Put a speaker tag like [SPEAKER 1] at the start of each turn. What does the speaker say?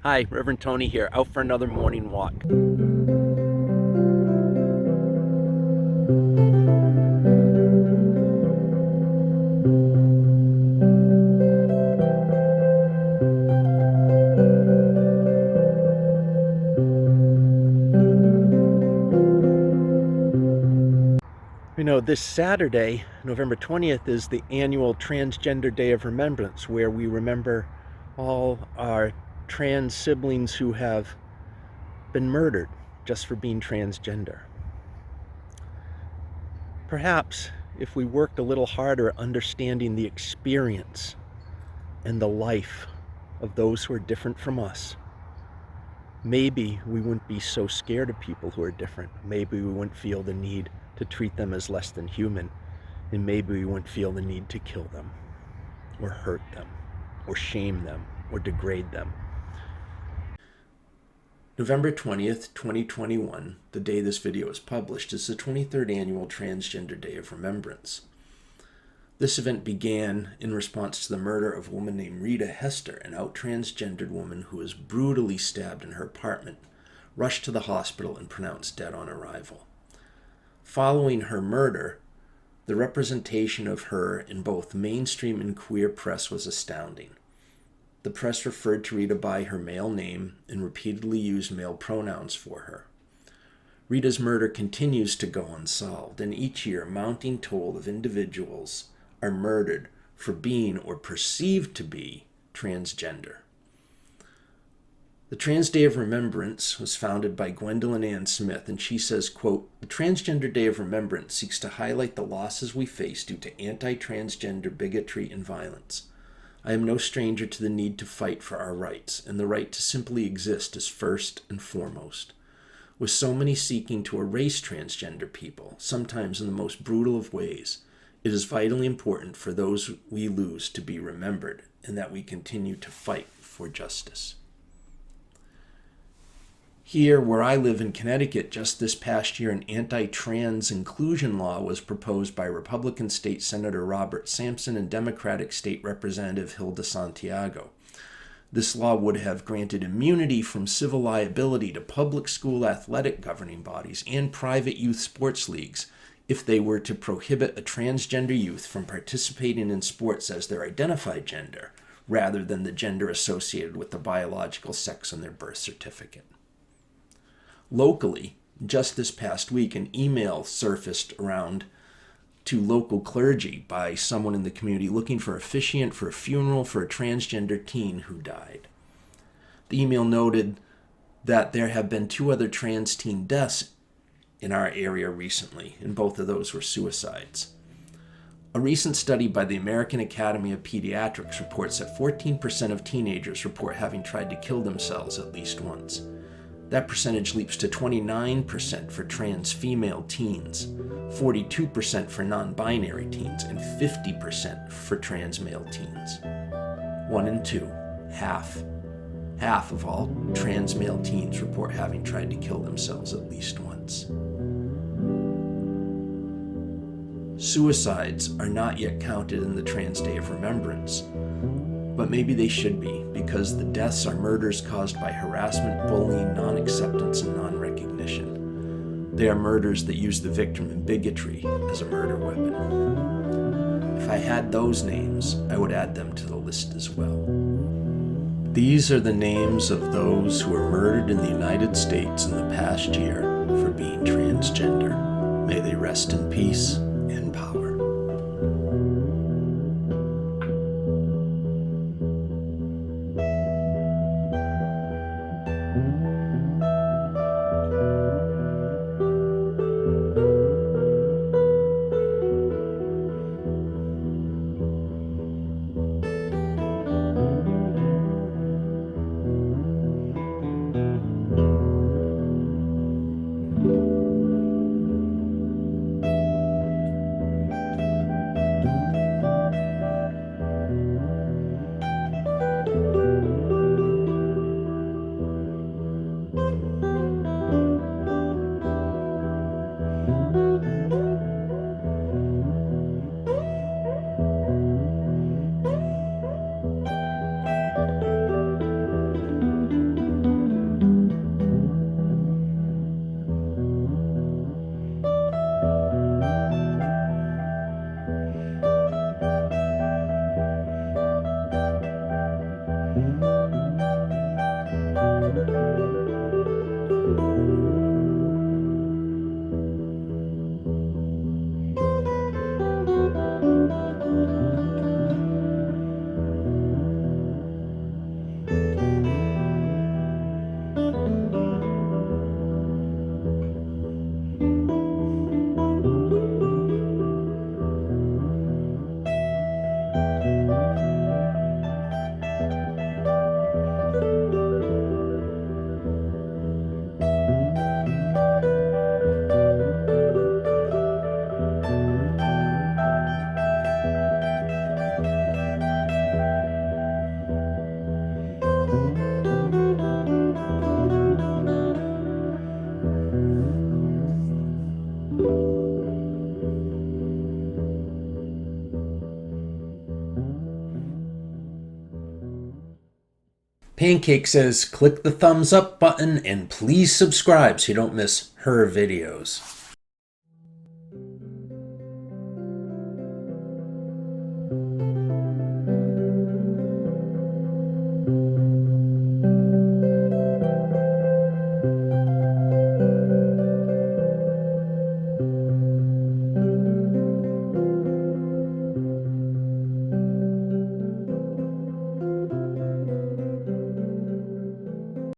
[SPEAKER 1] Hi, Reverend Tony here, out for another morning walk. You know, this Saturday, November 20th, is the annual Transgender Day of Remembrance, where we remember all our trans siblings who have been murdered just for being transgender. Perhaps if we worked a little harder understanding the experience and the life of those who are different from us, maybe we wouldn't be so scared of people who are different. Maybe we wouldn't feel the need to treat them as less than human, and maybe we wouldn't feel the need to kill them, or hurt them, or shame them, or degrade them. November 20th, 2021, the day this video is published, is the 23rd annual Transgender Day of Remembrance. This event began in response to the murder of a woman named Rita Hester, an out transgendered woman who was brutally stabbed in her apartment, rushed to the hospital, and pronounced dead on arrival. Following her murder, the representation of her in both mainstream and queer press was astounding. The press referred to Rita by her male name and repeatedly used male pronouns for her. Rita's murder continues to go unsolved, and each year a mounting toll of individuals are murdered for being or perceived to be transgender. The Trans Day of Remembrance was founded by Gwendolyn Ann Smith, and she says, quote, "The Transgender Day of Remembrance seeks to highlight the losses we face due to anti-transgender bigotry and violence. I am no stranger to the need to fight for our rights, and the right to simply exist is first and foremost. With so many seeking to erase transgender people, sometimes in the most brutal of ways, it is vitally important for those we lose to be remembered, and that we continue to fight for justice." Here, where I live in Connecticut, just this past year, an AntiTrans Inclusion Law was proposed by Republican State Senator Robert Sampson and Democratic State Representative Hilda Santiago. This law would have granted immunity from civil liability to public school athletic governing bodies and private youth sports leagues if they were to prohibit a transgender youth from participating in sports as their identified gender, rather than the gender associated with the biological sex on their birth certificate. Locally, just this past week, an email surfaced around to local clergy by someone in the community looking for officiant for a funeral for a transgender teen who died. The email noted that there have been 2 other trans teen deaths in our area recently, and both of those were suicides. A recent study by the American Academy of Pediatrics reports that 14% of teenagers report having tried to kill themselves at least once. That percentage leaps to 29% for trans female teens, 42% for non-binary teens, and 50% for trans male teens. 1 in 2, half of all trans male teens report having tried to kill themselves at least once. Suicides are not yet counted in the Trans Day of Remembrance, but maybe they should be, because the deaths are murders caused by harassment, bullying, non-acceptance, and non-recognition. They are murders that use the victim in bigotry as a murder weapon. If I had those names, I would add them to the list as well. These are the names of those who were murdered in the United States in the past year for being transgender. May they rest in peace and power. Pancake says, click the thumbs up button and please subscribe so you don't miss her videos.